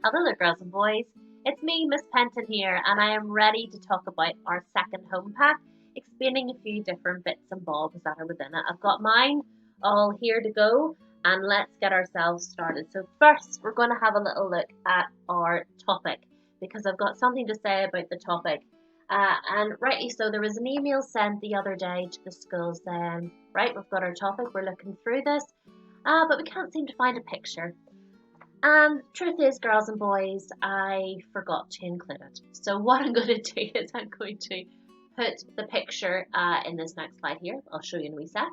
Hello there, girls and boys. It's me, Miss Penton here, and I am ready to talk about our second home pack, explaining a few different bits and bobs that are within it. I've got mine all here to go, and let's get ourselves started. So first, we're going to have a little look at our topic, because I've got something to say about the topic. And rightly so, there was an email sent the other day to the school saying, right, we've got our topic, we're looking through this, but we can't seem to find a picture. And truth is, girls and boys, I forgot to include it. So what I'm going to do is I'm going to put the picture in this next slide here. I'll show you in a wee sec.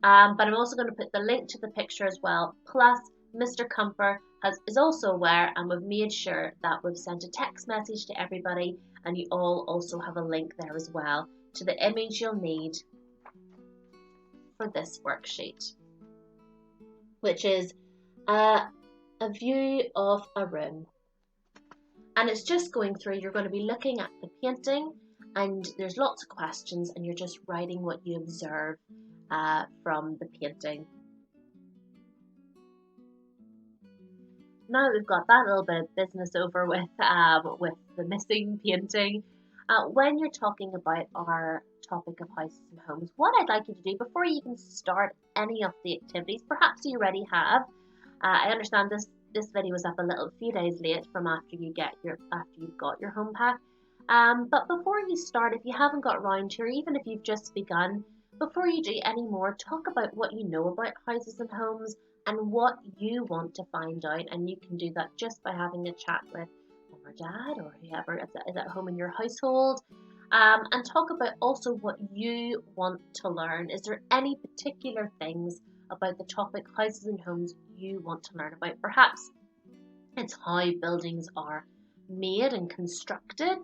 But I'm also going to put the link to the picture as well. Plus, Mr. Comfort is also aware, and we've made sure that we've sent a text message to everybody, and you all also have a link there as well to the image you'll need for this worksheet, which is a view of a room. And it's just going through, you're going to be looking at the painting, and there's lots of questions, and you're just writing what you observe from the painting. Now we've got that little bit of business over with the missing painting. When you're talking about our topic of houses and homes, what I'd like you to do before you even start any of the activities, perhaps you already have. I understand this video was up a few days late from after you've got your home pack. But before you start, if you haven't got round to, or even if you've just begun, before you do any more, talk about what you know about houses and homes and what you want to find out. And you can do that just by having a chat with mum or dad or whoever is at home in your household. And talk about also what you want to learn. Is there any particular things about the topic houses and homes you want to learn about? Perhaps it's how buildings are made and constructed.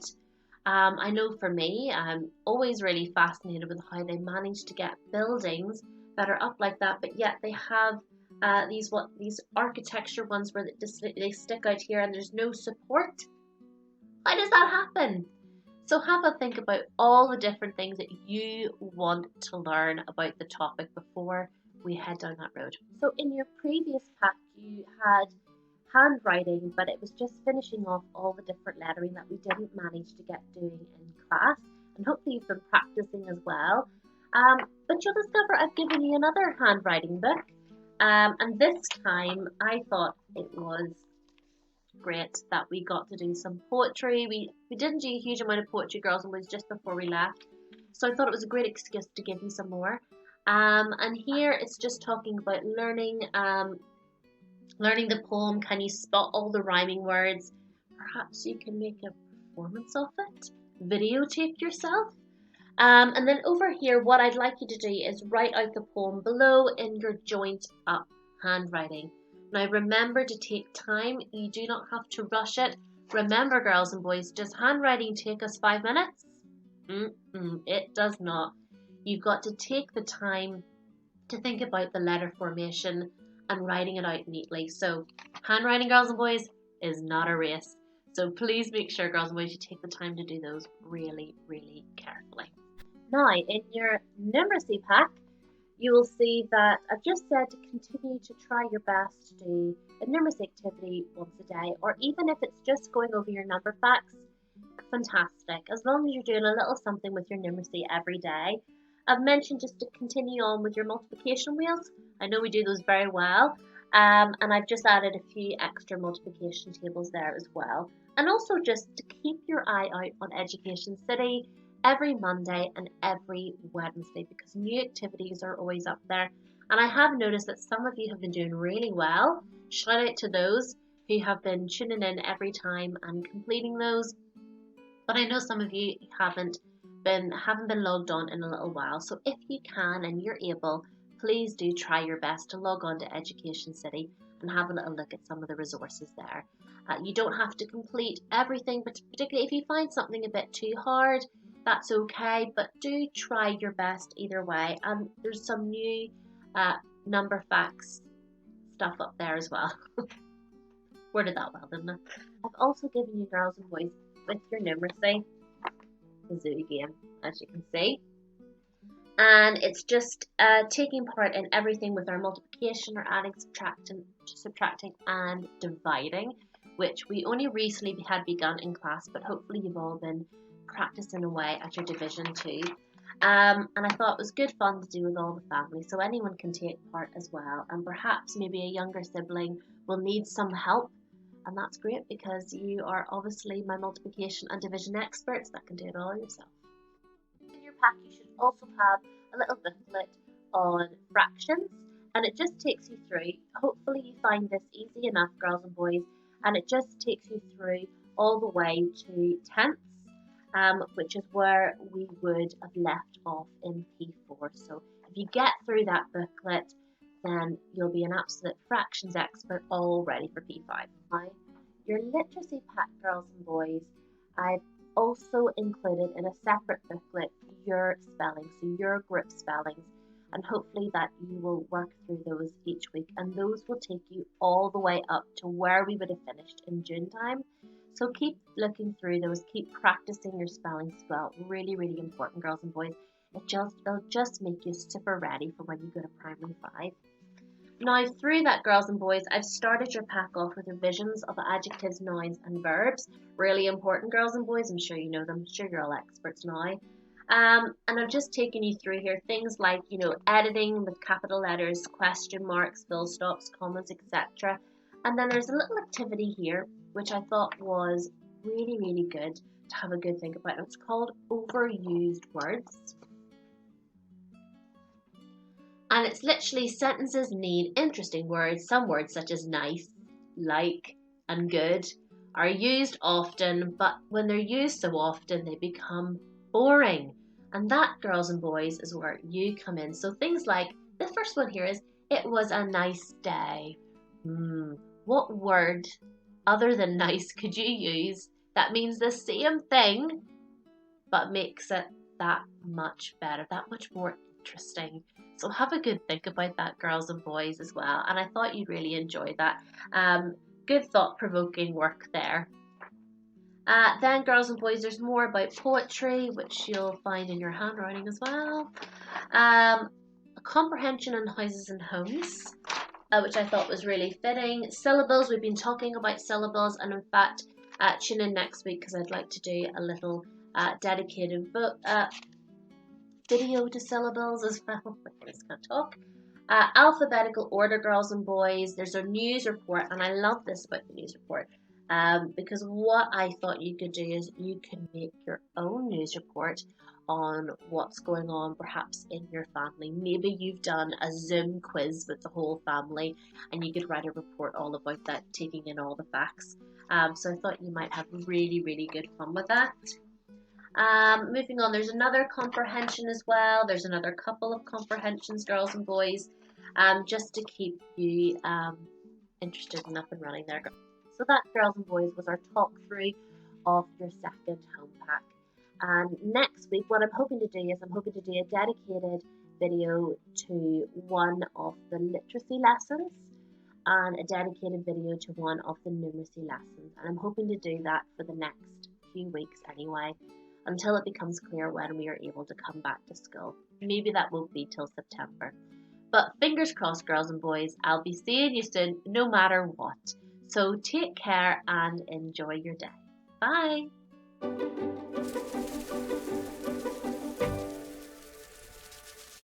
I know for me, I'm always really fascinated with how they manage to get buildings that are up like that, but yet they have these architecture ones where they stick out here and there's no support. How does that happen? So have a think about all the different things that you want to learn about the topic before we head down that road. So in your previous pack you had handwriting, but it was just finishing off all the different lettering that we didn't manage to get doing in class, and hopefully you've been practicing as well. But you'll discover I've given you another handwriting book, and this time I thought it was great that we got to do some poetry. We didn't do a huge amount of poetry, girls and boys, just before we left, so I thought it was a great excuse to give you some more. And here it's just talking about learning the poem. Can you spot all the rhyming words? Perhaps you can make a performance of it, videotape yourself. And then over here, what I'd like you to do is write out the poem below in your joint up handwriting. Now remember to take time. You do not have to rush it. Remember, girls and boys, does handwriting take us 5 minutes? It does not. You've got to take the time to think about the letter formation and writing it out neatly. So handwriting, girls and boys, is not a race. So please make sure, girls and boys, you take the time to do those really, really carefully. Now, in your numeracy pack, you will see that I've just said to continue to try your best to do a numeracy activity once a day, or even if it's just going over your number facts, fantastic. As long as you're doing a little something with your numeracy every day. I've mentioned just to continue on with your multiplication wheels. I know we do those very well. And I've just added a few extra multiplication tables there as well. And also just to keep your eye out on Education City every Monday and every Wednesday, because new activities are always up there. And I have noticed that some of you have been doing really well. Shout out to those who have been tuning in every time and completing those. But I know some of you haven't been logged on in a little while. So if you can and you're able, please do try your best to log on to Education City and have a little look at some of the resources there. You don't have to complete everything, but particularly if you find something a bit too hard, that's okay, but do try your best either way. And there's some new number facts stuff up there as well. Worded that well, didn't I? I've also given you, girls and boys, with your numeracy, the zoo game, as you can see. And it's just taking part in everything with our multiplication or adding, subtracting and dividing. which we only recently had begun in class, but hopefully you've all been practicing away at your division too. And I thought it was good fun to do with all the family, so anyone can take part as well. And perhaps maybe a younger sibling will need some help, and that's great because you are obviously my multiplication and division experts that can do it all yourself. In your pack, you should also have a little booklet on fractions, and it just takes you through. Hopefully you find this easy enough, girls and boys, and it just takes you through all the way to tenths, which is where we would have left off in P4. So if you get through that booklet, then you'll be an absolute fractions expert all ready for P5. Your literacy pack, girls and boys, I've also included in a separate booklet your spelling, so your group spellings, and hopefully that you will work through those each week, and those will take you all the way up to where we would have finished in June time. So keep looking through those, keep practicing your spelling as well. Really, really important, girls and boys. It'll just make you super ready for when you go to primary 5. Now, through that, girls and boys, I've started your pack off with revisions of adjectives, nouns, and verbs. Really important, girls and boys. I'm sure you know them. I'm sure you're all experts now. And I've just taken you through here things like, editing with capital letters, question marks, full stops, commas, etc. And then there's a little activity here, which I thought was really, really good to have a good think about. It's called overused words. And it's literally sentences need interesting words. Some words such as nice, like, and good are used often, but when they're used so often, they become boring. And that, girls and boys, is where you come in. So things like, the first one here is, it was a nice day. What word other than nice could you use that means the same thing, but makes it that much better, that much more interesting? So have a good think about that, girls and boys, as well. And I thought you'd really enjoy that. Good thought-provoking work there. Then, girls and boys, there's more about poetry, which you'll find in your handwriting as well. Comprehension on houses and homes, which I thought was really fitting. Syllables, we've been talking about syllables, and in fact, tune in next week because I'd like to do a little dedicated video to syllables as well. I just can't talk. Alphabetical order, girls and boys. There's a news report, and I love this about the news report. Because what I thought you could do is you can make your own news report on what's going on perhaps in your family. Maybe you've done a Zoom quiz with the whole family and you could write a report all about that, taking in all the facts. So I thought you might have really, really good fun with that. Moving on, there's another comprehension as well. There's another couple of comprehensions, girls and boys, just to keep you interested and up and running there. So that, girls and boys, was our talk through of your second home pack. And next week, what I'm hoping to do is I'm hoping to do a dedicated video to one of the literacy lessons and a dedicated video to one of the numeracy lessons. And I'm hoping to do that for the next few weeks anyway, until it becomes clear when we are able to come back to school. Maybe that won't be till September. But fingers crossed, girls and boys, I'll be seeing you soon no matter what. So take care and enjoy your day. Bye.